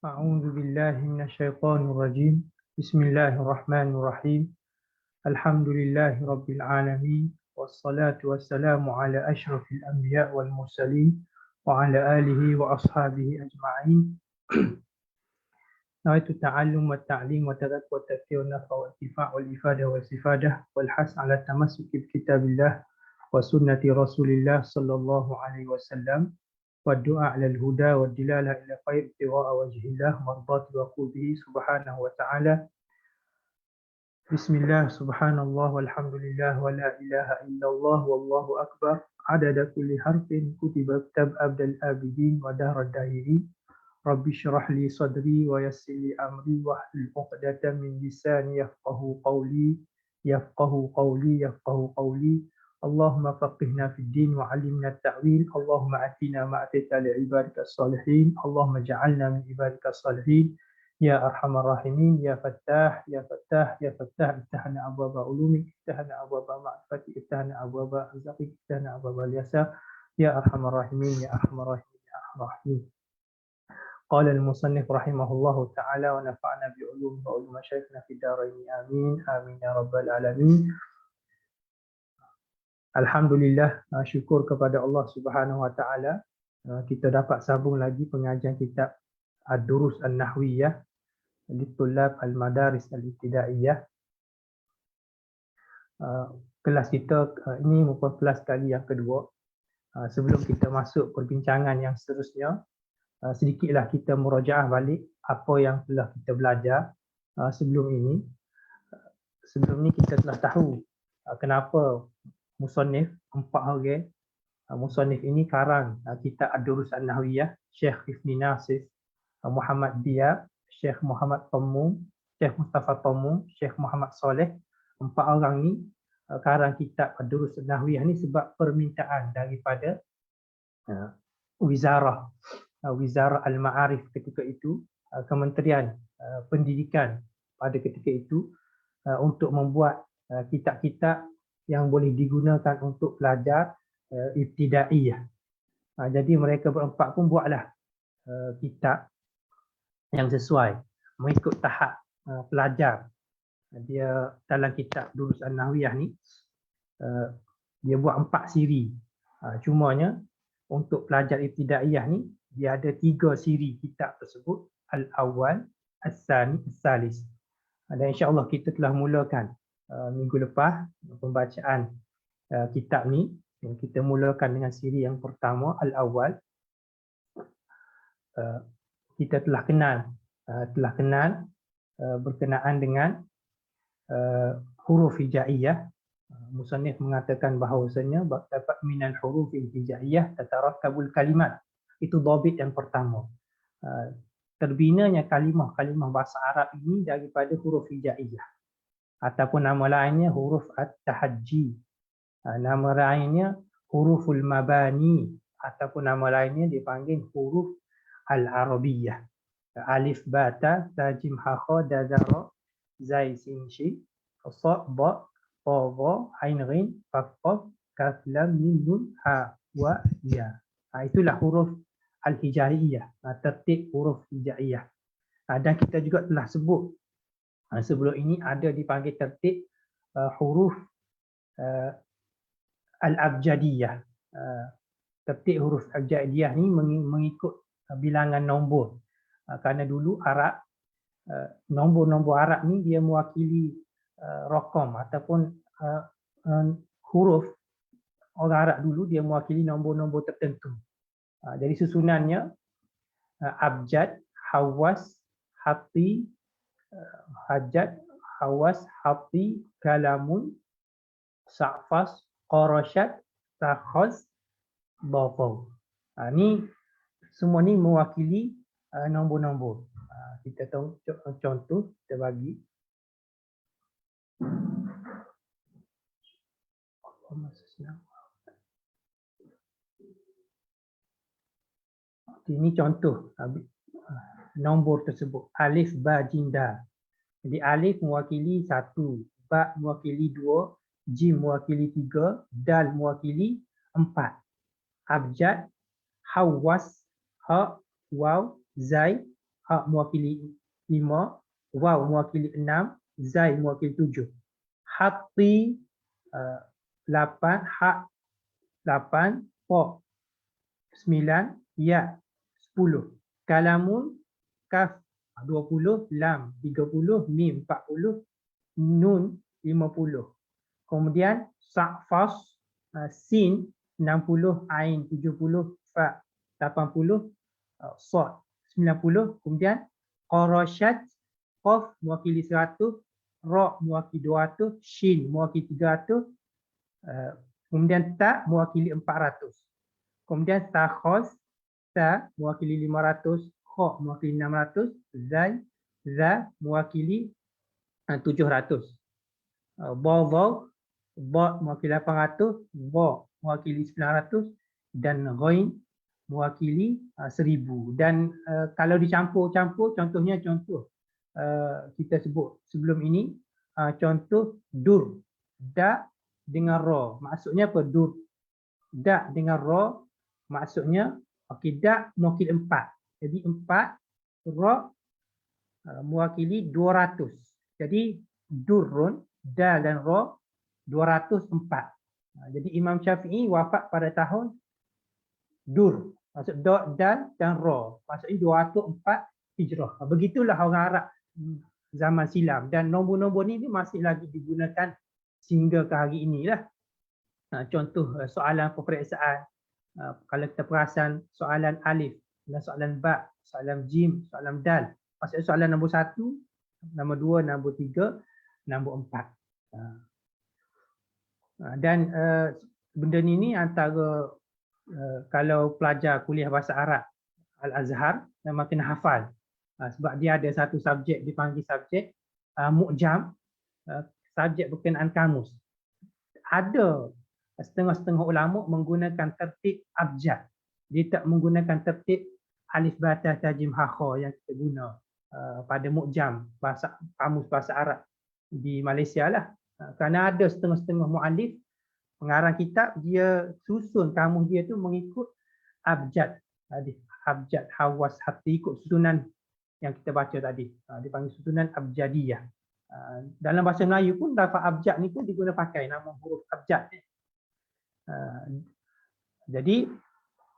أعوذ بالله من الشيطان الرجيم. بسم الله الرحمن الرحيم. الحمد لله رب العالمين، والصلاة والسلام على أشرف الأنبياء والمرسلين وعلى آله وأصحابه أجمعين. نويت التعلم والتعليم والتذكر والتذكير والنفع والانتفاع والإفادة والاستفادة والحث على التمسك بكتاب الله وسنة رسول الله صلى الله عليه وسلم، والدعاء على الهدى والدلالة إلى خير ابتغاء وجه الله مرضاة وقوله سبحانه وتعالى. بسم الله سبحان الله والحمد لله ولا إله إلا الله والله أكبر عدد كل حرف كتب كتاب أبد الآبدين ودهر الداهرين. رب اشرح لي صدري ويسر لي أمري واحلل عقدة من لساني يفقه قولي. اللهم فقهنا في الدين وعلمنا التأويل. اللهم آتنا ما آتيت لعبادك الصالحين. اللهم اجعلنا من عبادك الصالحين يا أرحم الراحمين. يا فتاح يا فتاح يا فتاح، افتحنا أبواب علومك، افتحنا أبواب معرفتك، افتحنا أبواب رزقك، افتحنا أبواب اليسار يا أرحم الراحمين يا أرحم الراحمين يا أرحم الراحمين. قال المصنف رحمه الله تعالى: ونفعنا بعلوم وعلوم مشايخنا في الدارين آمين آمين يا رب العالمين. Alhamdulillah, syukur kepada Allah Subhanahu Wa Taala, kita dapat sambung lagi pengajian kitab Ad-Durus An-Nahwiyah Litulab Al-Madaris Al-Ibtidaiyah. Kelas kita ini merupakan kelas kali yang kedua. Sebelum kita masuk perbincangan yang seterusnya, sedikitlah kita murajaah balik apa yang telah kita belajar sebelum ini. Sebelum ini kita telah tahu kenapa musannif, 4 orang musannif ini karang kitab Ad-Durus An-Nahwiyah, Syekh Ifni Nasif, Muhammad Diab, Syekh Muhammad Tammum, Syekh Mustafa Tammum, Syekh Muhammad Saleh. 4 orang ni karang kitab Ad-Durus An-Nahwiyah ni sebab permintaan daripada Wizarah Al-Ma'arif ketika itu, Kementerian Pendidikan pada ketika itu, untuk membuat kitab-kitab yang boleh digunakan untuk pelajar ibtidaiyah. Jadi mereka berempat pun buatlah kitab yang sesuai mengikut tahap pelajar. Dia dalam kitab Durus An-Nahwiyah ni dia buat 4 siri. Cumanya untuk pelajar ibtidaiyah ni dia ada 3 siri kitab tersebut: Al-Awwal, As-Sani, As-Salis. Dan insya-Allah kita telah mulakan minggu lepas pembacaan kitab ni. Kita mulakan dengan siri yang pertama, Al-Awwal. Kita telah kenal berkenaan dengan huruf hijaiyah. Musannif mengatakan bahawasanya dapat minal huruf hijaiyah tatarakkabul kalimat. Itu dhabit yang pertama. Terbinanya kalimah-kalimah bahasa Arab ini daripada huruf hijaiyah, ataupun nama lainnya huruf at-tahajji. Nama lainnya huruful mabani, ataupun nama lainnya dipanggil huruf al-arabiyah. Alif, ba, ta, ta, jim, ha, kha, da, za, ra, zai, sin, shin, sa, ba, ta, dha, ain, ghin, fa, qaf, kaf, lam, mim, nun, ha, wa, ya. Itulah huruf al-hijaiyah, tertib huruf hijaiyah. Dan kita juga telah sebut sebelum ini ada dipanggil tertib huruf al-abjadiyah. Tertib huruf abjadiyah ni mengikut bilangan nombor. Kerana dulu Arab, nombor-nombor Arab ni dia mewakili rakam ataupun huruf. Orang Arab dulu dia mewakili nombor-nombor tertentu. Jadi susunannya abjad, hawas, hati, hajat, hawas, hati, kalamun, sa'fas, qarashat, takhaz, dhafaw. Ni semua ni mewakili nombor-nombor. Kita tahu contoh, kita bagi. Ini contoh nombor tersebut. Alif, ba, jim, dal. Jadi alif mewakili 1, ba mewakili 2, jim mewakili 3, dal mewakili 4. Abjad, hawas, ha, waw, zai, ha mewakili 5, waw mewakili 6, zai mewakili 7. Hati 8, ha 8, po 9, ya 10. Kalamun kaf 20, lam 30, mim 40, nun 50. Kemudian sa'fas sin 60, ain 70, fa 80, sad 90. Kemudian qarashat qaf mewakili 100, ra mewakili 200, shin mewakili 300, kemudian ta mewakili 400. Kemudian takhos ta mewakili 500, kha mewakili 600, zai za mewakili 700. Bawaw ba mewakili 800, ba mewakili 900 dan ghain mewakili 1000. Dan kalau dicampur-campur, contohnya kita sebut sebelum ini, contoh dur, da dengan ra. Maksudnya apa? Dur. Da dengan ra maksudnya okey, da mewakili 4. Jadi 4, ra mewakili 200. Jadi durrun, da dan ra 204. Jadi Imam Syafi'i wafat pada tahun dur. Maksud dal dan ra. Maksudnya 204 Hijrah. Begitulah orang Arab zaman silam, dan nombor-nombor ni masih lagi digunakan sehingga ke hari inilah. Contoh soalan peperiksaan, kalau kita perasan soalan alif, soalan ba, soalan jim, soalan dal. Maksudnya soalan nombor 1, nombor 2, nombor 3, nombor 4. Dan benda ni antara kalau pelajar kuliah bahasa Arab Al-Azhar memang kena hafal. Sebab dia ada satu subjek dipanggil subjek mu'jam, subjek berkenaan kamus. Ada setengah-setengah ulama menggunakan tertib abjad. Dia tak menggunakan tertib alif ba ta ta jim ha kha yang kita guna pada mu'jam bahasa kamus bahasa Arab di Malaysia lah. Kerana ada setengah-setengah mu'alif pengarang kitab, dia susun kamus dia tu mengikut abjad. Abjad, hawas, hati, ikut susunan yang kita baca tadi. Dipanggil susunan abjadiyah. Dalam bahasa Melayu pun lafaz abjad ni pun diguna pakai nama huruf abjad. Jadi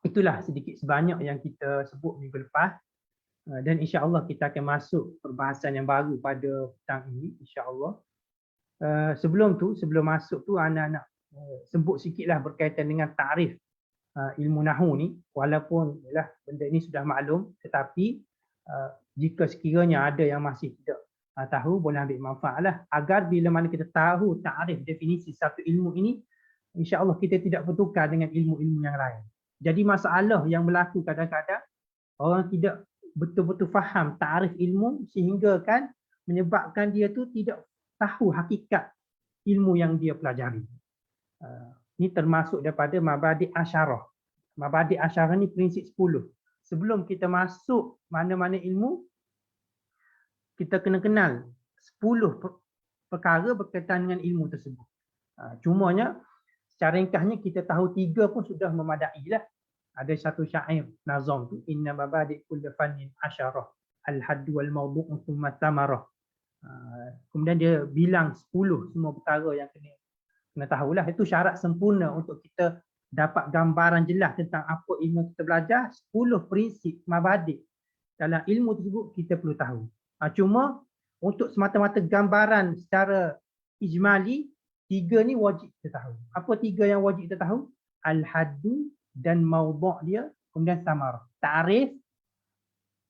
itulah sedikit sebanyak yang kita sebut minggu lepas. Dan insya-Allah kita akan masuk perbahasan yang baru pada petang ini, insya-Allah. Sebelum masuk tu anak-anak sebut sikitlah berkaitan dengan takrif ilmu nahwu ni, walaupun yalah benda ni sudah maklum, tetapi jika sekiranya ada yang masih tidak tahu, boleh ambil manfaatlah, agar bila mana kita tahu takrif definisi satu ilmu ini, insya-Allah kita tidak bertukar dengan ilmu-ilmu yang lain. Jadi masalah yang berlaku kadang-kadang orang tidak betul-betul faham takrif ilmu sehingga kan menyebabkan dia tu tidak tahu hakikat ilmu yang dia pelajari. Ini termasuk daripada mabadi' asyarah. Mabadi' asyarah ni prinsip 10. Sebelum kita masuk mana-mana ilmu, kita kena kenal 10 perkara berkaitan dengan ilmu tersebut. Cumanya secara ringkasnya kita tahu 3 pun sudah memadai lah. Ada satu syair nazam tu, inna mabadi' kulli fannin asyarah al-hadd wal mawdu' thumma thamarah. Kemudian dia bilang 10 semua perkara yang kena tahulah. Itu syarat sempurna untuk kita dapat gambaran jelas tentang apa ilmu yang kita belajar. 10 prinsip mabadi' dalam ilmu tersebut kita perlu tahu. Cuma untuk semata-mata gambaran secara ijmali, 3 ni wajib kita tahu. Apa 3 yang wajib kita tahu? Al-haddu dan mawdu' dia, kemudian samarah. Ta'rif,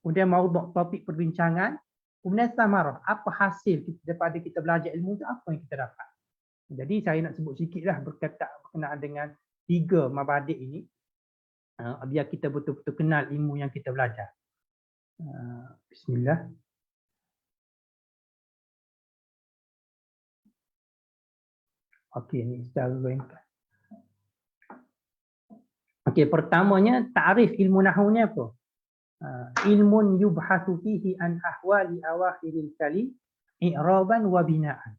kemudian mawdu' topik perbincangan, kemudian samarah. Apa hasil daripada kita belajar ilmu itu, apa yang kita dapat. Jadi saya nak sebut sikitlah berkenaan dengan 3 mabadi' ini, biar kita betul-betul kenal ilmu yang kita belajar. Bismillah. Okey, ni secara ringkas. Okey, pertamanya takrif ilmu nahwu ni apa? Ilmun yubhathu fihi an ahwali awakhiril kalim i'raban wa bina'an.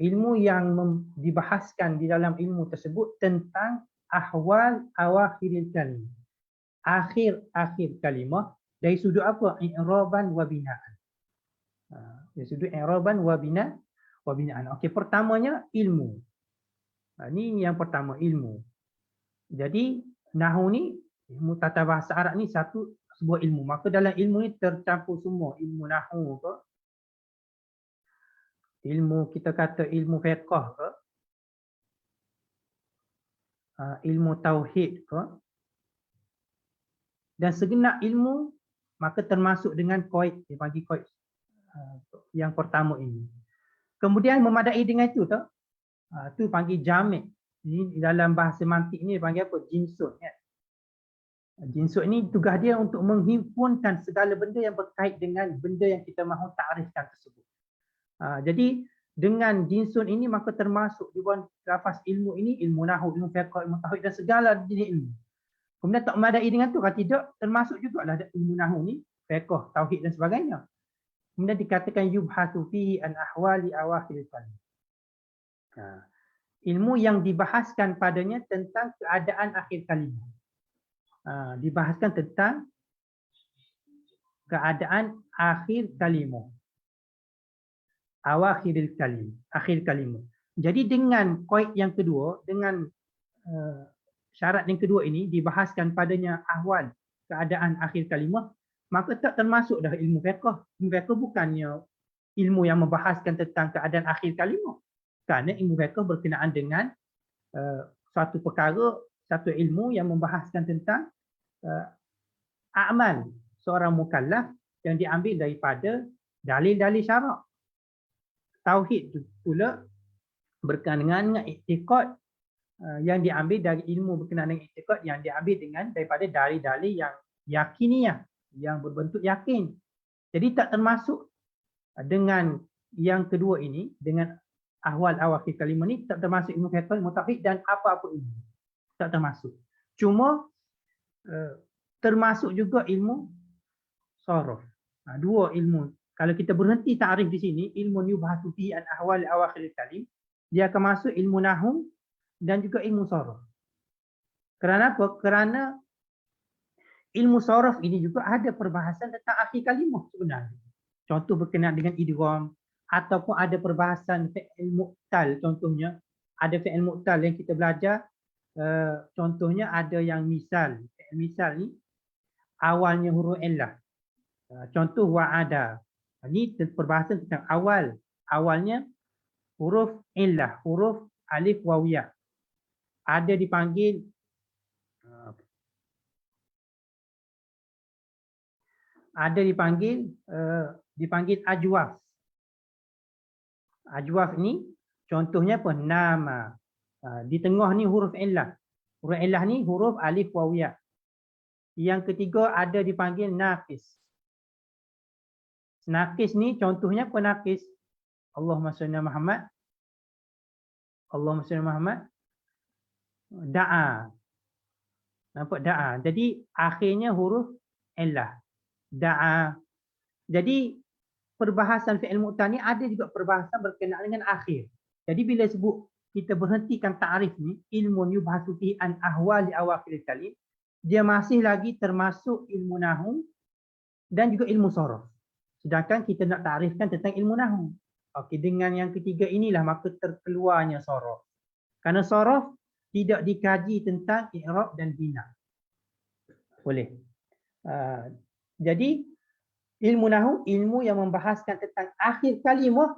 Ilmu yang dibahaskan di dalam ilmu tersebut tentang ahwal awakhiril kalim, akhir-akhir kalimah Dari sudut apa? I'raban wa binaan. Dari sudut i'raban wa binaan. Okey, pertamanya ilmu. Ini yang pertama, ilmu. Jadi nahwu ni, ilmu tata bahasa Arab ni sebuah ilmu. Maka dalam ilmu ni tercampur semua, ilmu nahwu ke, ilmu kita kata ilmu fiqh ke, ilmu tauhid ke, dan segenap ilmu, maka termasuk dengan qaid, dia bagi qaid yang pertama ini. Kemudian memadai dengan itu tu, tu panggil jami'. Ini dalam bahasa mantik ni panggil apa? Jinsut kan. Jinsut ni tugas dia untuk menghimpunkan segala benda yang berkait dengan benda yang kita mahu takrifkan tersebut. Jadi dengan jinsut ini maka termasuk di bawah lafaz ilmu ini, ilmu nahwu, ilmu fiqh, ilmu tauhid dan segala jenis ilmu. Kemudian tak memadai dengan tu, kalau tidak termasuk juga lah ilmu nahwu ni, fiqh, tauhid dan sebagainya. Kemudian dikatakan yubhatsu fihi an ahwali awakhir kalim. Ilmu yang dibahaskan padanya tentang keadaan akhir kalimah. Dibahaskan tentang keadaan akhir kalimah. Awakhiril kalim, akhir kalimah. Jadi dengan qaid yang kedua, dengan syarat yang kedua ini dibahaskan padanya ahwal keadaan akhir kalimah, maka tak termasuk dah ilmu fiqh. Ilmu fiqh bukannya ilmu yang membahaskan tentang keadaan akhir kalimah. Kerana ilmu fiqh berkenaan dengan suatu perkara, satu ilmu yang membahaskan tentang amal seorang mukallaf yang diambil daripada dalil-dalil syarak. Tauhid pula berkenaan dengan i'tiqad yang diambil dari ilmu berkenaan dengan i'tiqad yang diambil daripada dalil-dalil yang yakiniyah, yang berbentuk yakin. Jadi tak termasuk dengan yang kedua ini, dengan ahwal awakhir kalimah ni, tak termasuk ilmu fiqh, ilmu tauhid dan apa-apa ilmu. Tak termasuk. Cuma termasuk juga ilmu saraf. Dua ilmu. Kalau kita berhenti ta'rif di sini, ilmu yubhatsu fihi an ahwal awakhir kalim, dia akan masuk ilmu nahwu dan juga ilmu saraf. Kerana apa? Kerana ilmu saraf ini juga ada perbahasan tentang akhir kalimah sebenarnya. Contoh berkenaan dengan idgham, ataupun ada perbahasan fi'il mu'tal, contohnya ada fi'il mu'tal yang kita belajar, contohnya ada yang misal. Fi'il misal ni awalnya huruf illah. Contoh wa'ada. Ini perbahasan tentang awalnya huruf illah, huruf alif wawiyah. Ada dipanggil dipanggil ajwaf. Ajwaf ni contohnya apa? Nama. Di tengah ni huruf illah. Huruf illah ni huruf alif wawiyah. Yang ketiga ada dipanggil naqis. Naqis ni contohnya apa naqis? Allahumma shalli Muhammad. Allahumma shalli Muhammad. Da'a. Nampak da'a. Jadi akhirnya huruf illah. Da'a. Jadi perbahasan fi'il mu'tal ni ada juga perbahasan berkenaan dengan akhir. Jadi bila sebut kita berhentikan ta'rif ni, ilmu yubhatsu fi an ahwali awakhir kalim, dia masih lagi termasuk ilmu nahwu dan juga ilmu saraf. Sedangkan kita nak ta'rifkan tentang ilmu nahwu. Okey, dengan yang ketiga inilah maka terkeluarnya saraf. Kerana saraf tidak dikaji tentang i'rab dan bina. Boleh. Jadi ilmu nahwu, ilmu yang membahaskan tentang akhir kalimah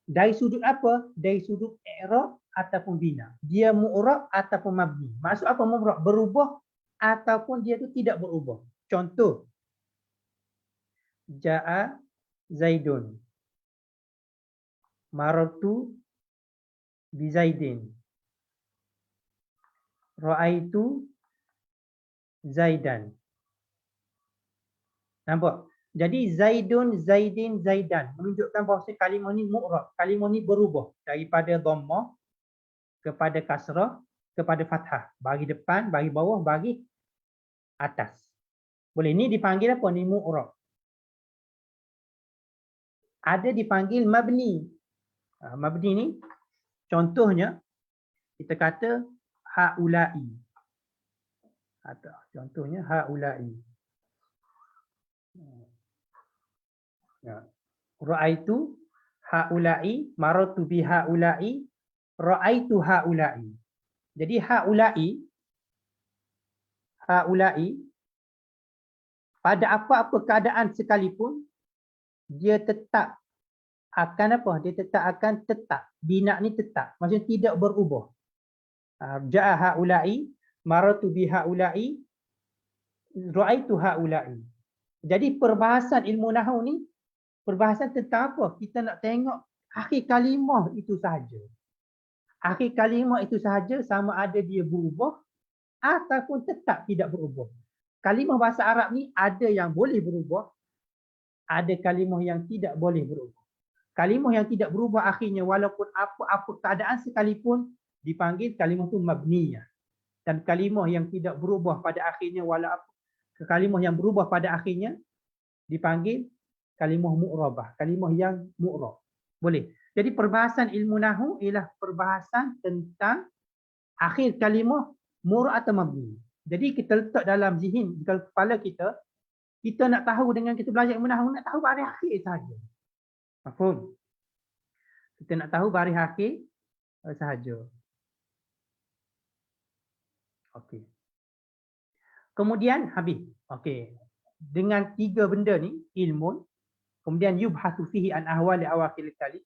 dari sudut apa? Dari sudut i'rab ataupun bina. Dia mu'rab ataupun mabni. Maksud apa mu'rab? Berubah ataupun dia tu tidak berubah. Contoh, Ja'a Zaidun. Marartu bi Zaidin. Ra'aitu Zaidan. Nampak? Jadi Zaidun, Zaidin, Zaidan menunjukkan bahawa kalimah ni mu'rab. Kalimah ni berubah daripada dhammah kepada kasrah kepada fathah. Bagi depan, bagi bawah, bagi atas. Boleh, ni dipanggil apa? Ni mu'rab. Ada dipanggil mabni. Mabni ni contohnya kita kata haula'i. Contohnya haula'i. Ya. Ra'aitu haula'i, marartu bi haula'i, ra'aitu haula'i. Jadi haula'i pada apa-apa keadaan sekalipun dia tetap akan apa? Dia tetap akan tetap. Bina ni tetap. Maksudnya tidak berubah. Ja'a haula'i, marartu bi haula'i, ra'aitu haula'i. Jadi perbahasan ilmu nahwu ni perbahasan tentang apa? Kita nak tengok akhir kalimah itu sahaja. Akhir kalimah itu sahaja sama ada dia berubah ataupun tetap tidak berubah. Kalimah bahasa Arab ni ada yang boleh berubah, ada kalimah yang tidak boleh berubah. Kalimah yang tidak berubah akhirnya walaupun apa-apa keadaan sekalipun dipanggil kalimah tu mabniyah. Dan kalimah yang tidak berubah pada akhirnya walaupun kalimah yang berubah pada akhirnya dipanggil kalimah mu'rabah, kalimah yang mu'rab. Boleh. Jadi perbahasan ilmu nahwu ialah perbahasan tentang akhir kalimah mu'rab atau mabni. Jadi kita letak dalam zihin, dalam kepala kita, kita nak tahu dengan kita belajar ilmu nahwu, nak tahu baris akhir sahaja. Faham? Kita nak tahu baris akhir sahaja. Okey. Kemudian habis. Okey. Dengan tiga benda ni, ilmu, kemudian yubhathu fihi an ahwali awakil kalim,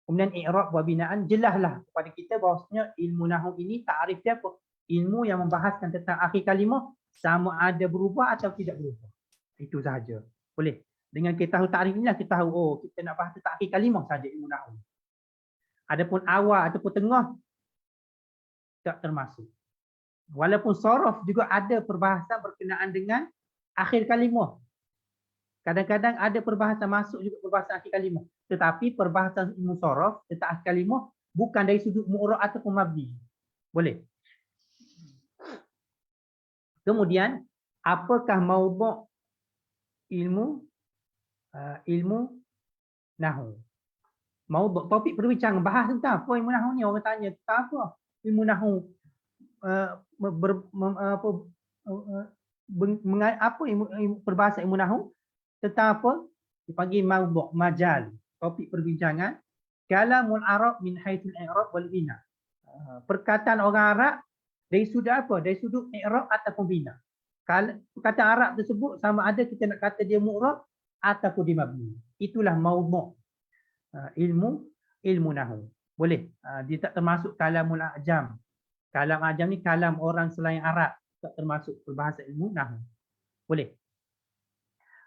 kemudian i'rab wa binaan, jelaslah kepada kita bahawasanya ilmu nahwu ini takrif dia apa? Ilmu yang membahaskan tentang akhir kalimah sama ada berubah atau tidak berubah. Itu sahaja. Boleh. Dengan kita tahu takrif inilah kita tahu oh kita nak bahas tentang akhir kalimah saja ilmu nahwu. Adapun awal ataupun tengah tak termasuk. Walaupun sorof juga ada perbahasan berkenaan dengan akhir kalimah. Kadang-kadang ada perbahasan masuk juga perbahasan akhir kalimah. Tetapi perbahasan ilmu sorof tentang akhir kalimah bukan dari sudut mu'rab ataupun mabni. Boleh. Kemudian, apakah maudhu' ilmu nahwu? Maudhu' topik perbincangan bahas tentang apa ilmu nahwu ni? Orang tanya tentang apa ilmu nahwu? Perbahasan ilmu nahwu tentang apa? Dipanggil maudhu', majal, topik perbincangan. Kalamul Arab min haitsul i'rab wal bina. Perkataan orang Arab dari sudut apa? Dari sudut i'rab ataupun bina. Kalau perkataan Arab tersebut sama ada kita nak kata dia mu'rab ataupun dia mabni. Itulah maudhu' ilmu nahwu. Boleh. Dia tak termasuk kalamul ajam. Kalam ajam ni kalam orang selain Arab, tak termasuk perbahasan ilmu nahwu. Boleh.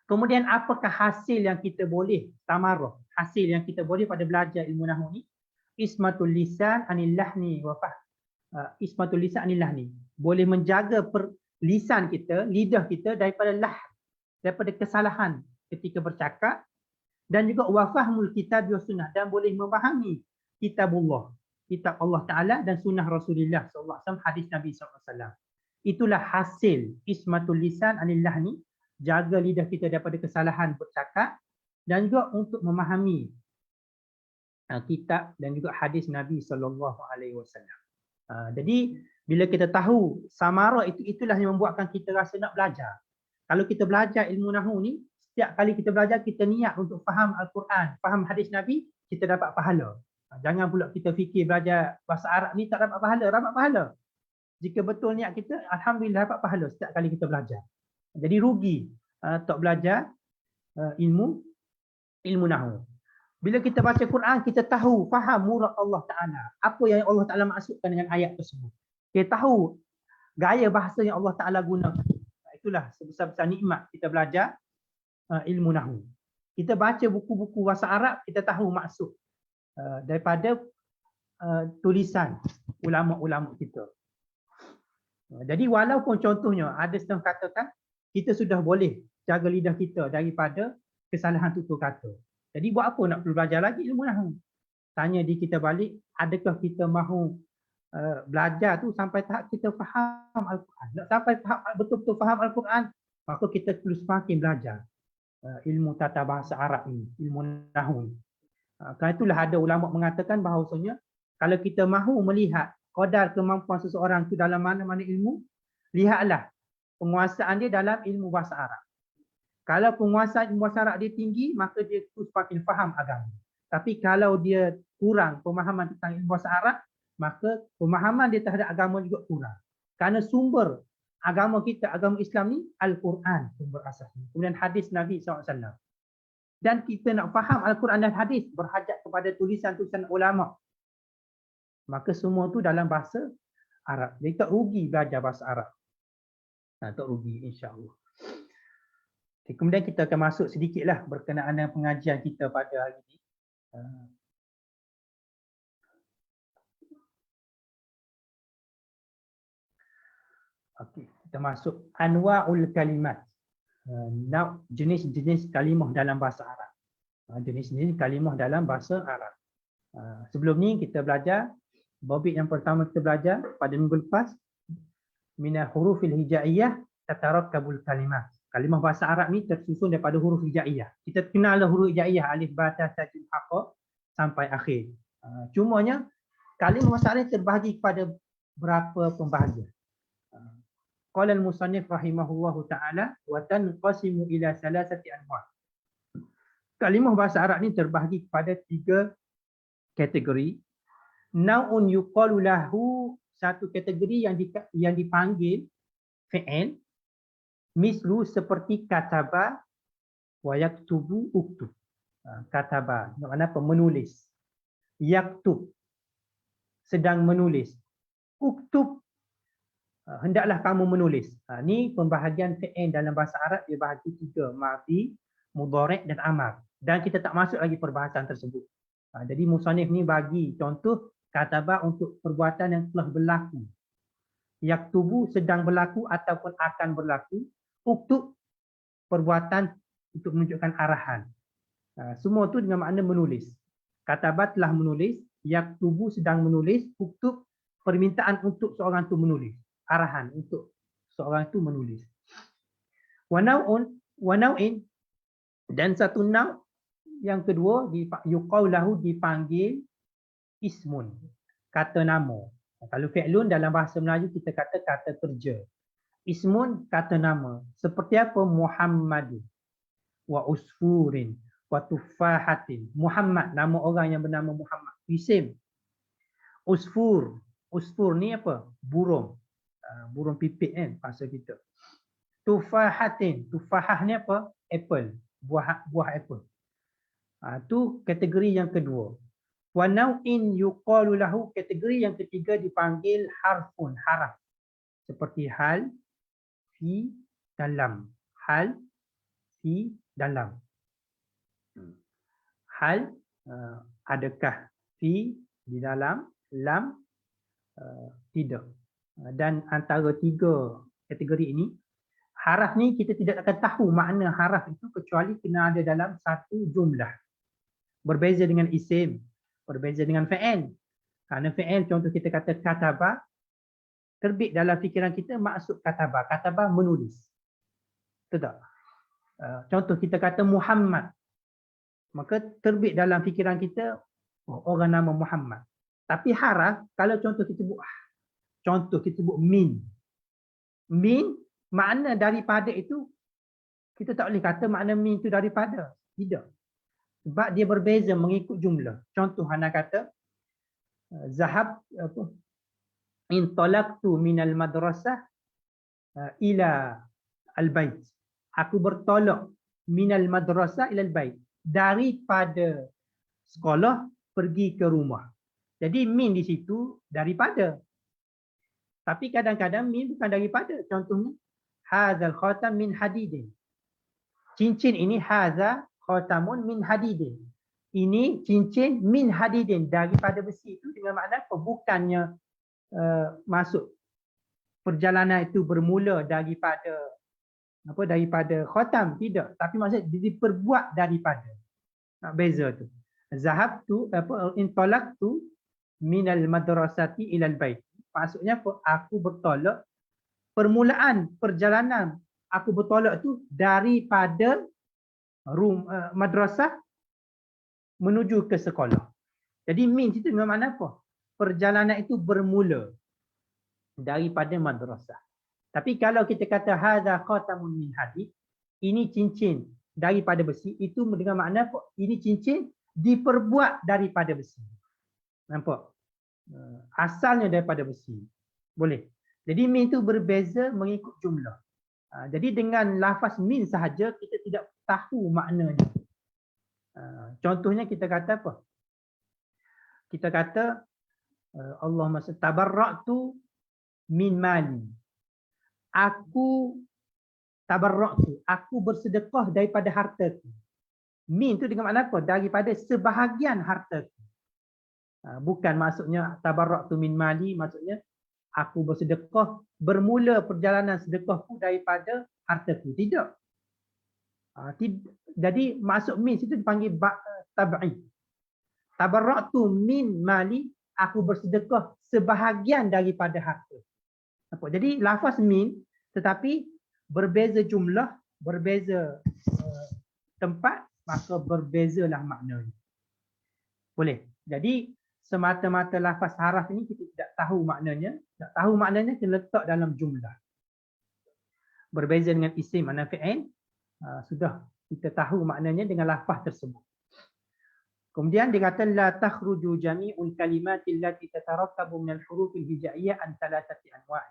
Kemudian apakah hasil yang kita boleh tamarruf? Hasil yang kita boleh pada belajar ilmu nahwu ni? Ismatul lisan anil lahni wa ismatul lisan anil lahni. Boleh menjaga lisan kita, lidah kita daripada daripada kesalahan ketika bercakap, dan juga wa fahmul kitab wa sunnah, dan boleh memahami kitabullah, kitab Allah Ta'ala dan sunnah Rasulullah SAW, hadis Nabi SAW. Itulah hasil ismatul lisan anil lahni, jaga lidah kita daripada kesalahan bercakap, dan juga untuk memahami kitab dan juga hadis Nabi SAW. Jadi bila kita tahu samarah itulah yang membuatkan kita rasa nak belajar. Kalau kita belajar ilmu nahwu ni, setiap kali kita belajar kita niat untuk faham Al-Quran, faham hadis Nabi, kita dapat pahala. Jangan pula kita fikir belajar bahasa Arab ni tak dapat pahala. Jika betul niat kita, alhamdulillah dapat pahala setiap kali kita belajar. Jadi rugi tak belajar ilmu nahwu. Bila kita baca Quran, kita tahu, faham murad Allah Ta'ala. Apa yang Allah Ta'ala maksudkan dengan ayat tersebut. Kita tahu gaya bahasa yang Allah Ta'ala gunakan. Itulah sebesar-besar nikmat kita belajar ilmu nahwu. Kita baca buku-buku bahasa Arab, kita tahu maksud daripada tulisan ulama-ulama kita. Jadi walaupun contohnya ada setengah katakan, kita sudah boleh jaga lidah kita daripada kesalahan tutur kata. Jadi buat apa nak perlu belajar lagi ilmu nahwu? Tanya diri kita balik, adakah kita mahu belajar tu sampai tahap kita faham Al-Quran? Nak sampai tahap betul-betul faham Al-Quran, maka kita perlu semakin belajar ilmu tata bahasa Arab ini, ilmu nahwu. Kerana itulah ada ulama mengatakan bahawasanya kalau kita mahu melihat kadar kemampuan seseorang itu dalam mana-mana ilmu, lihatlah penguasaan dia dalam ilmu bahasa Arab. Kalau penguasaan Arab dia tinggi, maka dia tu semakin faham agama. Tapi kalau dia kurang pemahaman tentang ilmu bahasa Arab, maka pemahaman dia terhadap agama juga kurang. Kerana sumber agama kita, agama Islam ni Al-Quran sumber asasnya. Kemudian hadis Nabi SAW. Dan kita nak faham Al-Quran dan hadis berhajat kepada tulisan-tulisan ulama. Maka semua tu dalam bahasa Arab. Jadi tak rugi belajar bahasa Arab. Tak rugi, insya-Allah. Okay, kemudian kita akan masuk sedikitlah berkenaan dengan pengajian kita pada hari ini. Okey, kita masuk anwa'ul kalimat. Jenis-jenis kalimah dalam bahasa Arab. Jenis-jenis kalimah dalam bahasa Arab. Sebelum ni kita belajar, bobit yang pertama kita belajar pada minggu lepas, minal hurufil hijaiyah tatarakkabul kalimat. Kalimah bahasa Arab ni tersusun daripada huruf hijaiyah. Kita kenal huruf hijaiyah, alif, ba, ta, sa, jim, ha, qa sampai akhir. Cumanya kalimah bahasa Arab terbahagi kepada berapa pembahagian. Qala al-musannif rahimahullahu ta'ala wa tanqasimu ila salasati anwa'. Kalimah bahasa Arab ni terbahagi kepada 3 kategori. Nau'un yuqalu lahu, satu kategori yang dipanggil fi'il, mislu seperti kataba wa yaktubu uktub. Kataba makna menulis, yaktub sedang menulis, uktub hendaklah kamu menulis. Ni pembahagian fi'il dalam bahasa Arab dia bahagi 3, madhi, mudhari' dan amar. Dan kita tak masuk lagi perbahasan tersebut. Jadi musannif ni bagi contoh kataba untuk perbuatan yang telah berlaku, yaktubu sedang berlaku ataupun akan berlaku, uktub perbuatan untuk menunjukkan arahan. Semua tu dengan makna menulis. Katabat telah menulis, yaktubu sedang menulis, uktub permintaan untuk seorang tu menulis, arahan untuk seorang tu menulis. Wa nau'in, dan satu nau' yang kedua yuqalu lahu dipanggil ismun, kata nama. Kalau fi'lun dalam bahasa Melayu kita kata kata kerja. Ismun kata nama. Seperti apa? Muhammadun wa usfurin wa tufahatin. Muhammad nama orang yang bernama Muhammad. Isim. Usfur. Usfur ni apa? Burung. Burung pipit kan bahasa kita. Tufahatin. Tufahah ni apa? Apple. Buah apple. Tu kategori yang kedua. Wa nau'in yuqalu lahu, kategori yang ketiga dipanggil harfun, haraf. Seperti hal, fi, dalam. Hal, fi, dalam. Hal, adakah, fi, di dalam, lam, tidak. Dan antara 3 kategori ini, haraf ni kita tidak akan tahu makna haraf itu kecuali kena ada dalam satu jumlah. Berbeza dengan isim, berbeza dengan fi'il. Kerana fi'il contoh kita kata kataba, terbit dalam fikiran kita maksud kataba. Kataba menulis. Betul tak? Contoh kita kata Muhammad, maka terbit dalam fikiran kita orang nama Muhammad. Tapi haraf, kalau contoh kita sebut min. Min, makna daripada itu, kita tak boleh kata makna min itu daripada. Tidak. Sebab dia berbeza mengikut jumlah. Contoh Hana kata, zahab intalaqtu minal madrasah ila al-bait. Aku bertolak minal madrasah ila al-bait. Daripada sekolah pergi ke rumah. Jadi min di situ daripada. Tapi kadang-kadang min bukan daripada. Contohnya, hazal khatam min hadidin. Cincin ini haza khatamun min hadidin. Ini cincin min hadidin, daripada besi. Itu dengan makna apa? Bukannya masuk perjalanan itu bermula daripada khatam, tidak. Tapi maksudnya diperbuat daripada. Beza tu. Zahabtu intalaqtu minal madrasati ilal bait. Maksudnya apa? Aku bertolak, permulaan perjalanan aku bertolak tu daripada madrasah menuju ke sekolah. Jadi min itu dengan makna apa? Perjalanan itu bermula daripada madrasah. Tapi kalau kita kata hadza khatamun min hadid, ini cincin daripada besi, itu dengan makna ini cincin diperbuat daripada besi. Nampak? Asalnya daripada besi. Boleh. Jadi min itu berbeza mengikut jumlah. Jadi dengan lafaz min sahaja kita tidak tahu maknanya. Contohnya kita kata apa? Kita kata Allahumma tabarra'tu min mali. Aku tabarra'tu, aku bersedekah daripada hartaku. Min itu dengan makna apa? Daripada sebahagian hartaku. Bukan maksudnya tabarra'tu min mali, maksudnya aku bersedekah, bermula perjalanan sedekahku daripada hartaku. Tidak. Jadi maksud min itu dipanggil tab'i. Tabarra'tu min mali, aku bersedekah sebahagian daripada harta. Jadi lafaz min tetapi berbeza jumlah, berbeza tempat, maka berbezalah maknanya. Boleh. Jadi semata-mata lafaz haraf ini kita tidak tahu maknanya. Tak tahu maknanya kita letak dalam jumlah. Berbeza dengan isim makna fi'il, sudah kita tahu maknanya dengan lafaz tersebut. Kemudian dikata la takhruju jami'ul kalimati allati tatarattabu min al-huruf al-hijaiyah an thalathati anwa'.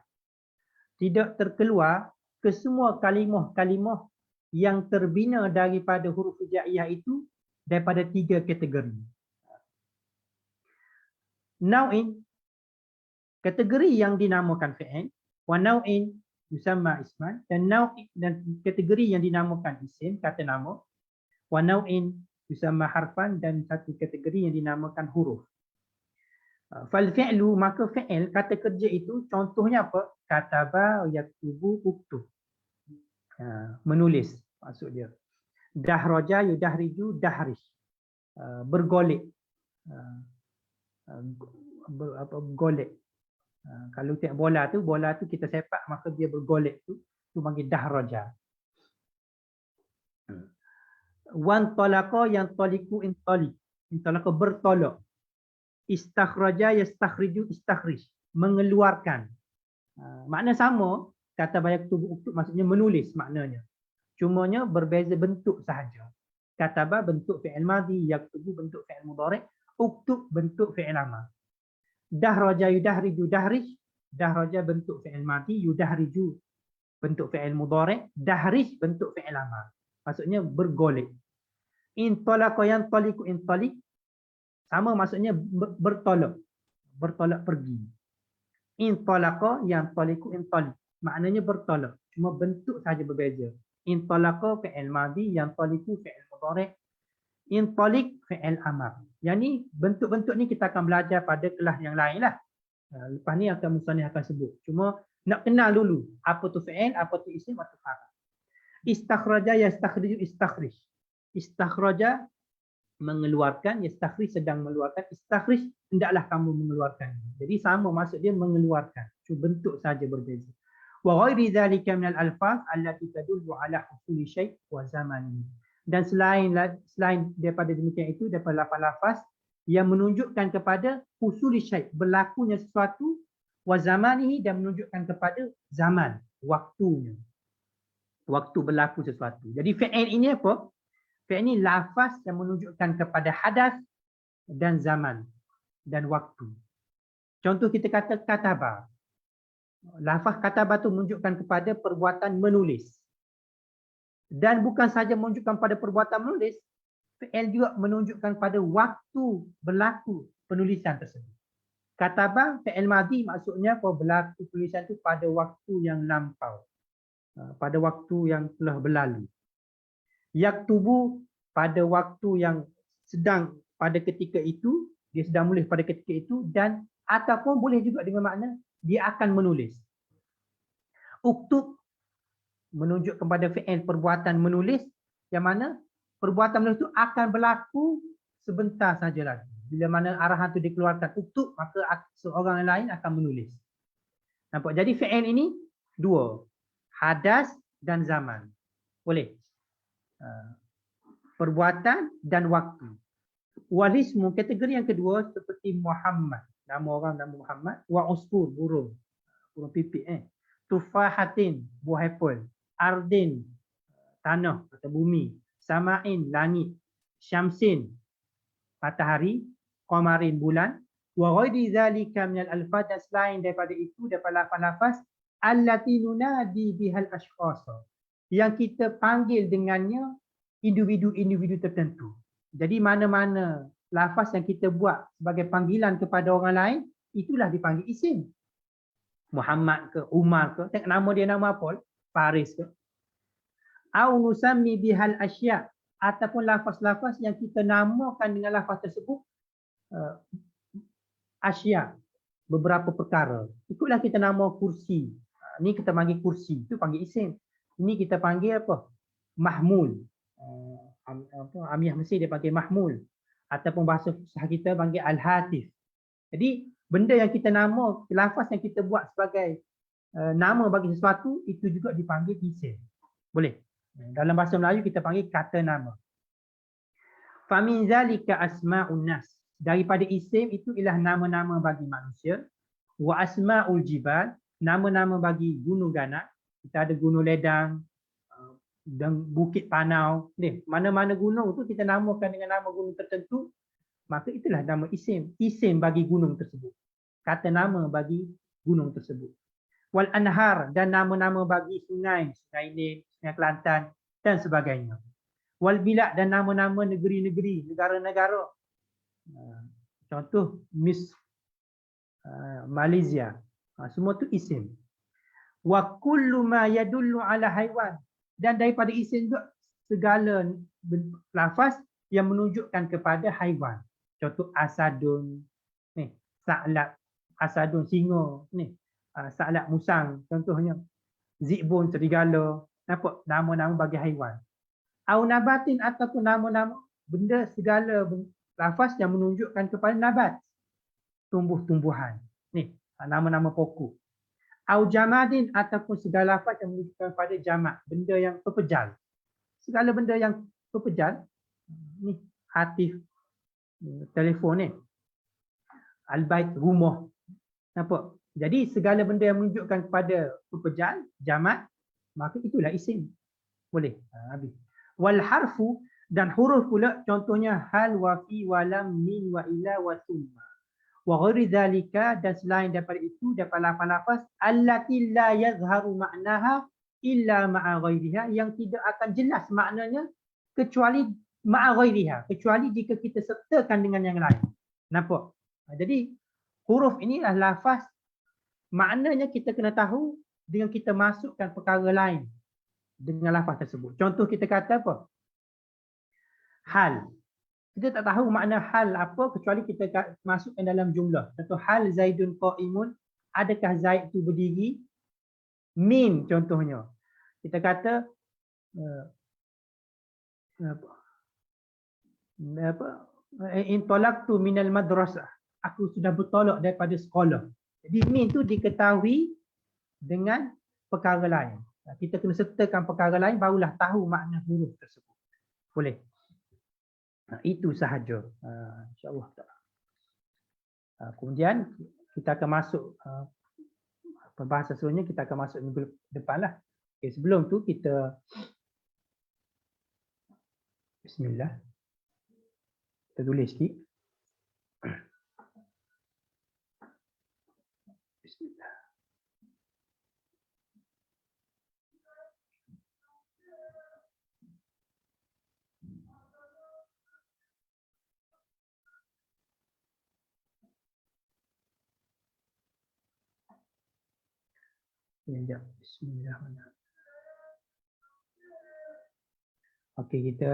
Tidak terkeluar kesemua kalimah-kalimah yang terbina daripada huruf hijaiyah itu daripada 3 kategori. Nau'in, kategori yang dinamakan fi'il, wa nau'in yusamma isman, dan nau'in, dan kategori yang dinamakan isim, kata nama, wa nau'in yusamma harfan, dan satu kategori yang dinamakan huruf. Fal fi'lu, maka fi'il, kata kerja itu contohnya apa? Kataba, yaktubu, uktub. Menulis maksud dia. Dahraja, yudahriju, dahrish. Bergolek. Golek. Kalau tengok bola tu kita sepak maka dia bergolek tu panggil dahraja. Wan talaqa yang taliku intali. Intalaqa bertolak. Istakhraja yastakhriju istakhrij. Mengeluarkan. Makna sama, kata bayak tubuh uktub maksudnya menulis maknanya. Cumanya berbeza bentuk sahaja. Kataba bentuk fi'il madhi, yaktubu bentuk fi'il mudhari', uktub bentuk fi'il amar. Dahraja yudahriju dahrish, dahraja bentuk fi'il madhi, yudahriju bentuk fi'il mudhari', dahrish bentuk fi'il amar. Maksudnya bergolek. Intalaqa yantaliqu intaliq, sama maksudnya bertolak. Bertolak pergi. Intalaqa yantaliqu intaliq, maknanya bertolak. Cuma bentuk saja berbeza. Intalaqa fi'il madhi, yantaliqu fi'il mudhari', intaliq fi'il amar. Yang ni bentuk-bentuk ni kita akan belajar pada kelas yang lain lah. Lepas ni akan musannif akan sebut. Cuma nak kenal dulu apa tu fi'il, apa tu isim, apa tu harf. Istakhraja yastakhriju istakhrij. Istakhraja mengeluarkan, yastakhrij sedang mengeluarkan, istakhrij hendaklah kamu mengeluarkan. Jadi sama maksud dia mengeluarkan. Cuma bentuk saja berbeza. Wa ghairi dzalika min al-alfaz allati tadullu ala husuli syai' wa zamanihi. Dan selain daripada demikian itu, daripada lafaz-lafaz yang menunjukkan kepada husuli syai', berlakunya sesuatu, wa zamanihi, dan menunjukkan kepada zaman, waktunya. Waktu berlaku sesuatu. Jadi fi'il ini apa? Fi'il ini lafaz yang menunjukkan kepada hadas dan zaman dan waktu. Contoh kita kata kataba. Lafaz kataba itu menunjukkan kepada perbuatan menulis. Dan bukan saja menunjukkan pada perbuatan menulis, fi'il juga menunjukkan pada waktu berlaku penulisan tersebut. Kataba, fi'il madhi maksudnya apa? Berlaku penulisan itu pada waktu yang lampau. Pada waktu yang telah berlalu. Yaktubu, pada waktu yang sedang pada ketika itu, dia sedang menulis pada ketika itu, dan ataupun boleh juga dengan makna dia akan menulis. Uktub menunjuk kepada fi'il perbuatan menulis, yang mana perbuatan menulis itu akan berlaku sebentar saja lagi. Bila mana arahan itu dikeluarkan uktub, maka seorang lain akan menulis. Nampak? Jadi fi'il ini dua. Hadas dan zaman. Boleh. Perbuatan dan waktu. Walismu, kategori yang kedua seperti Muhammad. Nama orang nama Muhammad. Wa usfur, burung. Burung pipik. Tufahatin, buah apple. Ardin, tanah atau bumi, sama'in langit, syamsin matahari, qamarin bulan, wa ghairi zalika minal alfaz, dan selain daripada itu daripada lafaz-lafaz allati nunadi bihal ashkhasa, yang kita panggil dengannya individu-individu tertentu. Jadi mana-mana lafaz yang kita buat sebagai panggilan kepada orang lain, itulah dipanggil isim. Muhammad ke, Umar ke, tengok nama dia nama apa? Faris ke. Au nusammi bihal asya', ataupun lafaz-lafaz yang kita namakan dengan lafaz tersebut asya', beberapa perkara. Ikutlah kita nama kursi. Ni kita panggil kursi, itu panggil isim. Ini kita panggil apa? Mahmul. Amiah Mesir dia panggil mahmul. Ataupun bahasa Fusha kita panggil al-hatif. Jadi benda yang kita nama, lafaz yang kita buat sebagai nama bagi sesuatu, itu juga dipanggil isim. Boleh. Dalam bahasa Melayu kita panggil kata nama. Famin zalika asma'un nas. Daripada isim itu ialah nama-nama bagi manusia. Wa asma'ul jibal, nama-nama bagi gunung ganak. Kita ada gunung ledang dan bukit panau. Mana-mana gunung itu kita namakan dengan nama gunung tertentu, maka itulah nama isim. Isim bagi gunung tersebut. Kata nama bagi gunung tersebut. Wal anhar, dan nama-nama bagi sungai, sungai Nil, sungai Kelantan dan sebagainya. Wal bilad, dan nama-nama negeri-negeri, negara-negara. Contoh Malaysia. Semua tu isim. Wa kullu ma yadullu ala haiwan, dan daripada isim juga segala lafaz yang menunjukkan kepada haiwan. Contoh asadun, ni, sa'lab, asadun singa, ni, sa'lab musang contohnya. Zibun serigala, nampak nama-nama bagi haiwan. Au nabatin, ataupun nama-nama benda, segala lafaz yang menunjukkan kepada nabat, tumbuh-tumbuhan. Ni, nama-nama pokok. Au jamadin, ataupun segala lafaz yang menunjukkan kepada jamak, benda yang pepejal. Segala benda yang pepejal, ni hatif, telefon ni, albait, rumah. Nampak? Jadi segala benda yang menunjukkan kepada pepejal, jamak, maka itulah isim. Boleh. Habis. Wal harfu, dan huruf pula, contohnya hal, wa fi, wa lam, min, wa ila, wa summa. Wa ghairi dzalika, dan selain daripada itu, daripada lafaz-lafaz allati la yazharu ma'naha illa ma'a ghairiha, yang tidak akan jelas maknanya kecuali ma'a ghairiha, kecuali jika kita sertakan dengan yang lain. Nampak? Jadi huruf inilah lafaz, maknanya kita kena tahu dengan kita masukkan perkara lain dengan lafaz tersebut. Contoh kita kata apa? Hal. Kita tak tahu makna hal apa kecuali kita masukkan dalam jumlah. Contoh hal Zaidun qa'imun, adakah Zaid itu berdiri? Min contohnya. Kita kata in talaqtu minal madrasah, aku sudah bertolak daripada sekolah. Jadi min tu diketahui dengan perkara lain. Kita kena sertakan perkara lain barulah tahu makna huruf tersebut. Boleh. Itu sahaja, insya-Allah. Kemudian kita akan masuk pembahasan seterusnya, kita akan masuk minggu depanlah. Okay, sebelum tu kita bismillah. Kita tulis sikit. Bismillah. Ya, bismillahirrahmanirrahim. Okey, kita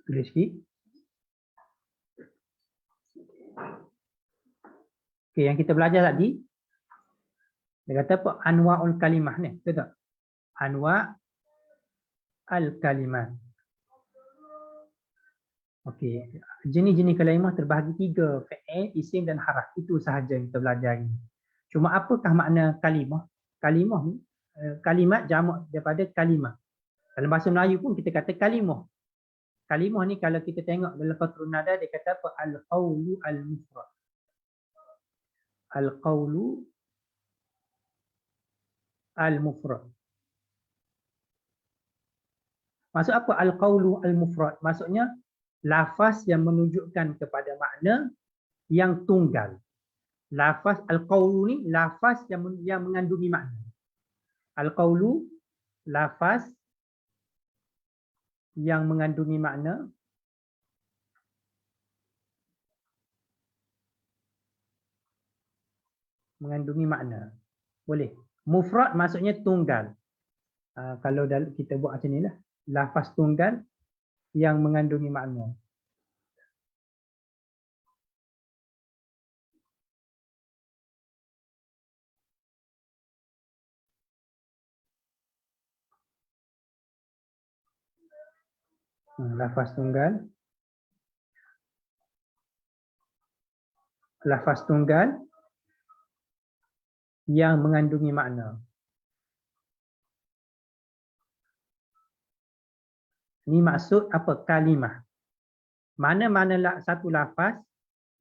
tulis sikit. Okey, yang kita belajar tadi, dia kata apa? Anwa'ul kalimah ni, betul tak? Anwa' al-kalimah. Okey, jenis-jenis kalimah terbahagi 3, fi'il, isim dan haraf. Itu sahaja yang kita belajar ini. Cuma apakah makna kalimah? Kalimah ni, kalimat jamak daripada kalimah. Dalam bahasa Melayu pun kita kata kalimah. Kalimah ni kalau kita tengok dalam Fathul Nada, dia kata apa? Al-qawlu al-mufrad. Al-qawlu al-mufrad. Maksud apa al-qaulu al-mufrad? Maksudnya lafaz yang menunjukkan kepada makna yang tunggal. Lafaz al-qaulu ni lafaz yang mengandungi makna. Al-qaulu lafaz yang mengandungi makna boleh. Mufrad maksudnya tunggal. Kalau kita buat macam ni lah, lafaz tunggal yang mengandungi makna. Lafaz tunggal yang mengandungi makna. Ini maksud apa? Kalimah. Mana-mana satu lafaz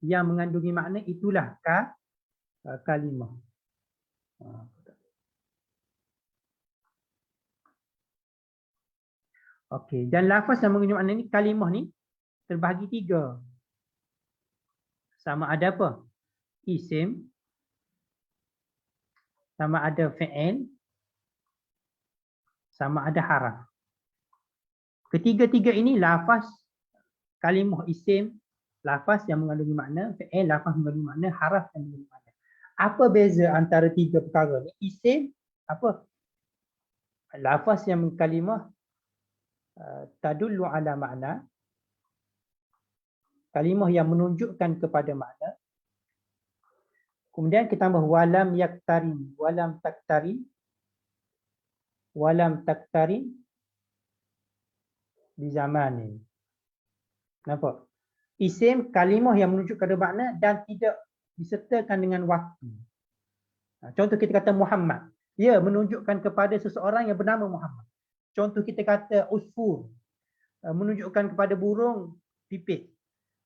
yang mengandungi makna, itulah kalimah. Okey, dan lafaz yang mengandungi makna ni, kalimah ni terbahagi 3. Sama ada apa? Isim, sama ada fi'il, sama ada haraf. Ketiga-tiga ini lafaz kalimah, isim, lafaz yang mengandungi makna, fi'il, lafaz mengandungi makna, haraf yang mengandungi makna. Apa beza antara tiga perkara ni? Isim apa? Lafaz yang kalimah tadullu ala makna, kalimah yang menunjukkan kepada makna. Kemudian kita tambah walam yaktarin, walam taktarin, walam taktarin di zaman ini. Nampak? Isim kalimah yang menunjukkan kepada makna dan tidak disertakan dengan waktu. Contoh kita kata Muhammad, ia menunjukkan kepada seseorang yang bernama Muhammad. Contoh kita kata usfur, menunjukkan kepada burung pipit.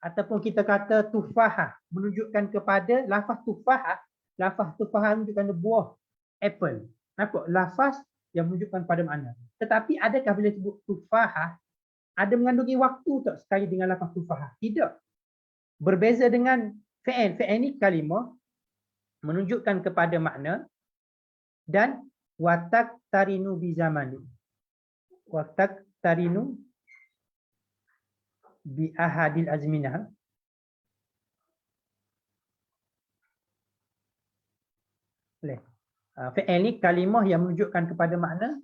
Ataupun kita kata tufahah, menunjukkan kepada lafaz tufahah. Lafaz tufahah menunjukkan buah apple. Nampak? Lafaz yang menunjukkan pada makna. Tetapi adakah bila sebut tufahah ada mengandungi waktu tak sekali dengan lafaz tufahah? Tidak. Berbeza dengan fi'il. Fi'il ni kalimah menunjukkan kepada makna dan watak tarinu bi zamani. Watak tarinu bi ahadil azminah. Fi'il ni kalimah yang menunjukkan kepada makna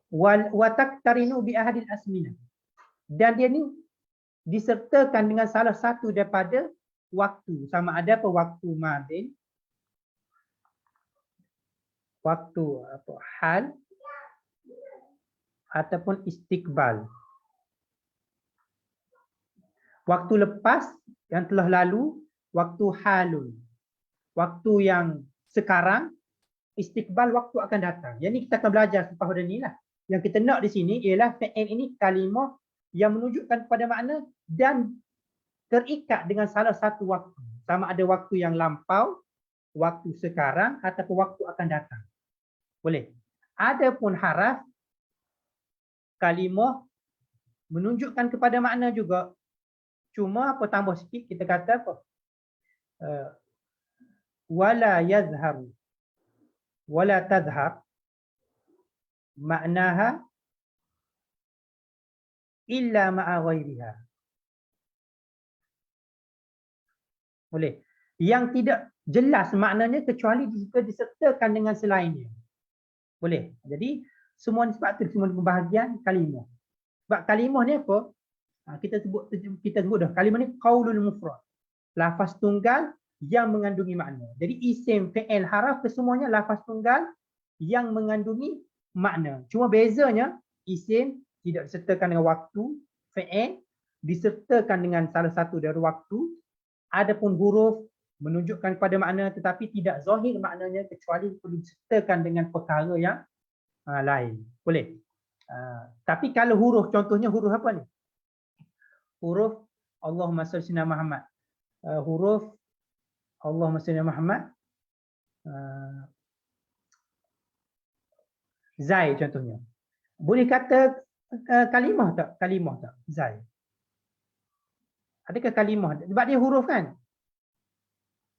watak tarinu bi ahadil azminah. Dan dia ni disertakan dengan salah satu daripada waktu. Sama ada apa? Waktu madin, waktu hal, ataupun istiqbal. Waktu lepas yang telah lalu, waktu halun. Waktu yang sekarang, istiqbal waktu akan datang. Yang ni kita akan belajar pada ni lah. Yang kita nak di sini ialah fi'il ini kalimah yang menunjukkan kepada makna dan terikat dengan salah satu waktu. Sama ada waktu yang lampau, waktu sekarang, ataupun waktu akan datang. Boleh. Adapun haraf, kalimah menunjukkan kepada makna juga. Cuma apa tambah sikit, kita kata apa? Wala yazharu, wala tazhar, maknaha illa ma'a ghairiha. Boleh. Yang tidak jelas maknanya kecuali jika disertakan dengan selainnya. Boleh. Jadi semua ni sebab tu semua pembahagian kalimah. Sebab kalimah ni apa? Kita sebut dah. Kalimah ni qaulul mufrad. Lafaz tunggal yang mengandungi makna. Jadi isim, fi'il, haraf kesemuanya lafaz tunggal yang mengandungi makna. Cuma bezanya isim tidak disertakan dengan waktu, fi'il disertakan dengan salah satu dari waktu. Adapun huruf menunjukkan pada makna tetapi tidak zahir maknanya kecuali perlu disertakan dengan perkara yang lain. Boleh. Tapi kalau huruf, contohnya huruf apa ni? Huruf Allahumma salli ala Muhammad. Huruf Allahumma salli ala Muhammad. Zai contohnya. Boleh kata kalimah tak? Kalimah tak? Zai. Adakah kalimah? Sebab dia huruf kan?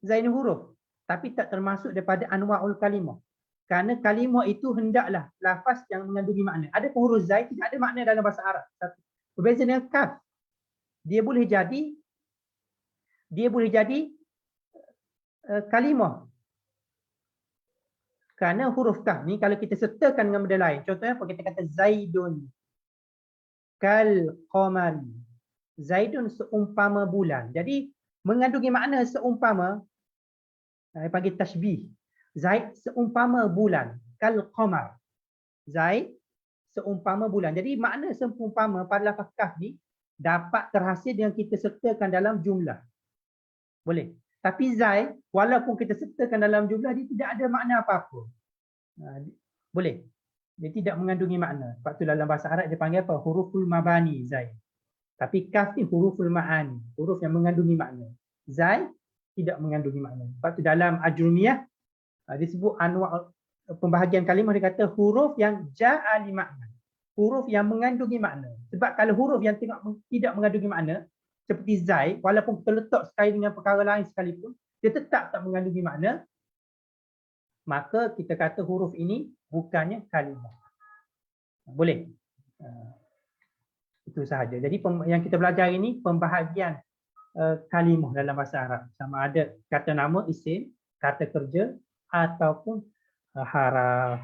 Zai ni huruf. Tapi tak termasuk daripada anwa'ul kalimah. Kerana kalimah itu hendaklah lafaz yang mengandungi makna. Ada huruf zai tidak ada makna dalam bahasa Arab. Berbeza dengan kaf. Dia boleh jadi kalimah. Kerana huruf kaf ni kalau kita sertakan dengan benda lain. Contohnya apa? Kita kata Zaidun kal qamari. Zaidun seumpama bulan. Jadi mengandungi makna seumpama, panggil tashbih. Zaid seumpama bulan, kal qamar. Zaid seumpama bulan. Jadi makna seumpama pada lafaz kaf ni dapat terhasil dengan kita sertakan dalam jumlah. Boleh. Tapi Zaid walaupun kita sertakan dalam jumlah dia tidak ada makna apa-apa. Boleh. Dia tidak mengandungi makna. Sebab tu dalam bahasa Arab dia panggil apa? Huruful mabani Zaid. Tapi kaf ni huruful ma'ani, huruf yang mengandungi makna. Zai tidak mengandungi makna. Sebab tu dalam Ajrumiyah disebut anwa' pembahagian kalimah, dia kata huruf yang ja'ali makna. Huruf yang mengandungi makna. Sebab kalau huruf yang tidak mengandungi makna seperti zai, walaupun kita letak sekali dengan perkara lain sekalipun, dia tetap tak mengandungi makna. Maka kita kata huruf ini bukannya kalimah. Boleh. Itu sahaja. Jadi yang kita belajar ini pembahagian kalimah dalam bahasa Arab. Sama ada kata nama, isim, kata kerja ataupun haraf.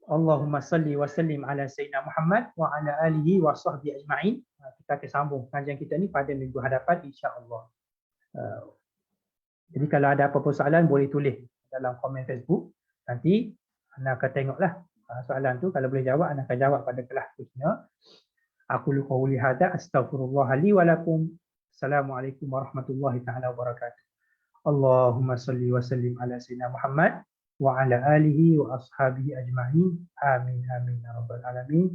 Allahumma salli wa sallim ala Sayyidina Muhammad wa ala alihi wa sahbihi ajma'in. Kita akan sambung kajian kita ni pada minggu hadapan insya-Allah. Jadi kalau ada apa-apa soalan boleh tulis dalam komen Facebook. Nanti anda akan tengoklah soalan tu. Kalau boleh jawab, anda akan jawab pada kelas seterusnya. Aku qauli hadza astaghfirullah li wa lakum. Assalamualaikum warahmatullahi taala wabarakatuh. Allahumma salli wa sallim ala Sayyidina Muhammad wa ala alihi wa ashabihi ajma'in. Amin amin ya rabbal alamin.